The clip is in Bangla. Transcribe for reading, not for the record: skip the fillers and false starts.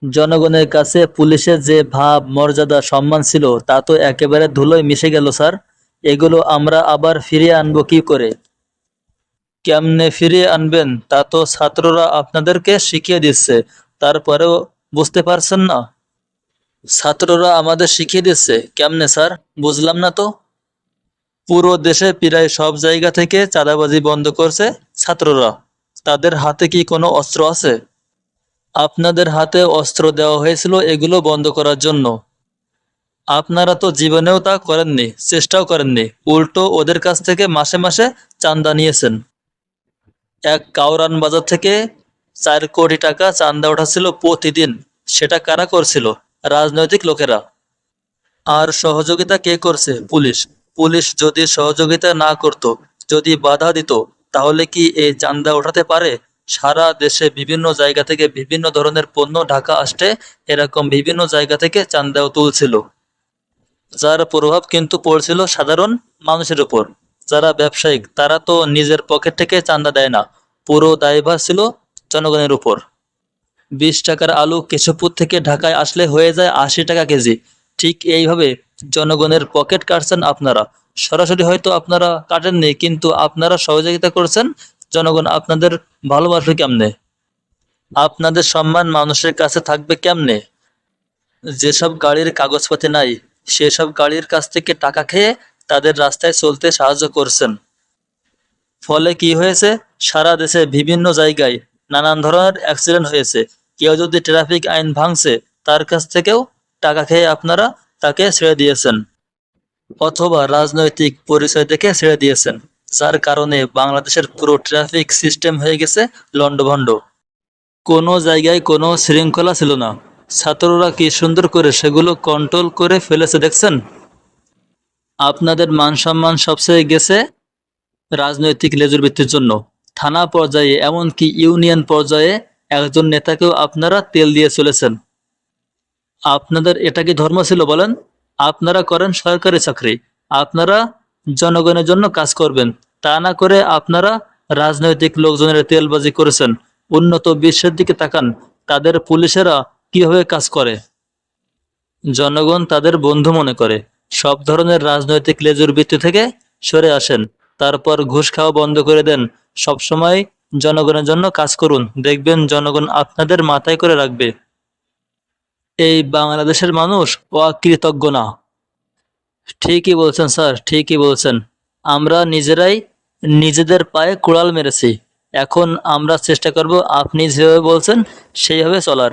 জনগণের কাছে পুলিশের যে ভাব, মর্যাদা, সম্মান ছিল তা তো একেবারে ধুলোয় মিশে গেল স্যার। এগুলো আমরা আবার ফিরিয়ে আনবো কি করে? কেমনে ফিরিয়ে আনবেন তা তো ছাত্ররা আপনাদেরকে শিখিয়ে দিচ্ছে, তারপরেও বুঝতে পারছেন না? ছাত্ররা আমাদের শিখিয়ে দিচ্ছে কেমনে স্যার? বুঝলাম না তো। পুরো দেশে প্রায় সব জায়গা থেকে চাঁদাবাজি বন্ধ করছে ছাত্ররা। তাদের হাতে কি কোনো অস্ত্র আছে? আপনাদের হাতে অস্ত্র দেওয়া হয়েছিল এগুলো বন্ধ করার জন্য। আপনারা তো জীবনেও তা করেননি, চেষ্টাও করেননি, উল্টো ওদের কাছ থেকে মাসে মাসে চাঁদা নিয়েছেন। এক কাউরান বাজার থেকে 4 কোটি টাকা চাঁদা ওঠাছিল প্রতিদিন। সেটা কারা করছিল? রাজনৈতিক লোকেরা। আর সহযোগিতা কে করছে? পুলিশ। পুলিশ যদি সহযোগিতা না করত, যদি বাধা দিত, তাহলে কি এই চাঁদা ওঠাতে পারে? সারা দেশে বিভিন্ন জায়গা থেকে বিভিন্ন ধরনের পণ্য ঢাকা আসতে এরকম বিভিন্ন জায়গা থেকে চাঁদাও তুলছিল, যার প্রভাব কিন্তু পড়ছিল সাধারণ মানুষের উপর। যারা ব্যবসায়িক তারা তো নিজের পকেট থেকে চাঁদা দেয় না, পুরো দায়ভার ছিল জনগণের উপর। 20 টাকার আলু কেশবপুর থেকে ঢাকায় আসলে হয়ে যায় 80 টাকা কেজি। ঠিক এইভাবে জনগণের পকেট কাটছেন আপনারা। সরাসরি হয়তো আপনারা কাটেননি, কিন্তু আপনারা সহযোগিতা করছেন। জনগণ আপনাদের ভালোবাসবে কেমনে? আপনাদের সম্মান মানুষের কাছে থাকবে কেমনে? যেসব গাড়ির কাগজপাতি নাই, সেসব গাড়ির কাছ থেকে টাকা খেয়ে তাদের রাস্তায় চলতে সাহায্য করছেন। ফলে কি হয়েছে? সারা দেশে বিভিন্ন জায়গায় নানান ধরনের অ্যাক্সিডেন্ট হয়েছে। কেউ যদি ট্রাফিক আইন ভাঙছে, তার কাছ থেকেও টাকা খেয়ে আপনারা তাকে ছেড়ে দিয়েছেন, অথবা রাজনৈতিক পরিচয় থেকে ছেড়ে দিয়েছেন, যার কারণে বাংলাদেশের পুরো ট্রাফিক সিস্টেম হয়ে গেছে লন্ডভন্ড। কোনো জায়গায় কোনো শৃঙ্খলা ছিল না। ছাত্ররা কি সুন্দর করে সেগুলো কন্ট্রোল করে ফেলেছে দেখছেন? আপনাদের মান সম্মান সবচেয়ে গেছে রাজনৈতিক লেজুরবৃত্তির জন্য। থানা পর্যায়ে এমনকি ইউনিয়ন পর্যায়ে একজন নেতাকেও আপনারা তেল দিয়ে চলেছেন। আপনাদের এটা কি ধর্ম ছিল বলেন? আপনারা করেন সরকারি চাকরি, আপনারা জনগণের জন্য কাজ করবেন, তা না করে আপনারা রাজনৈতিক লোকজনের তেলবাজি করেছেন। উন্নত বিশ্বের দিকে তাকান, তাদের পুলিশেরা কিভাবে কাজ করে। জনগণ তাদের বন্ধু মনে করে। সব ধরনের রাজনৈতিক লেজুর বৃত্তি থেকে সরে আসেন, তারপর ঘুষ খাওয়া বন্ধ করে দেন। সবসময় জনগণের জন্য কাজ করুন, দেখবেন জনগণ আপনাদের মাথায় করে রাখবে। এই বাংলাদেশের মানুষ অকৃতজ্ঞ না। ঠিকই বলছেন স্যার, ঠিকই বলছেন। আমরা নিজেরাই নিজেদের পায়ে কুড়াল মেরেছি। এখন আমরা চেষ্টা করব আপনি যেভাবে বলছেন সেইভাবে চলার।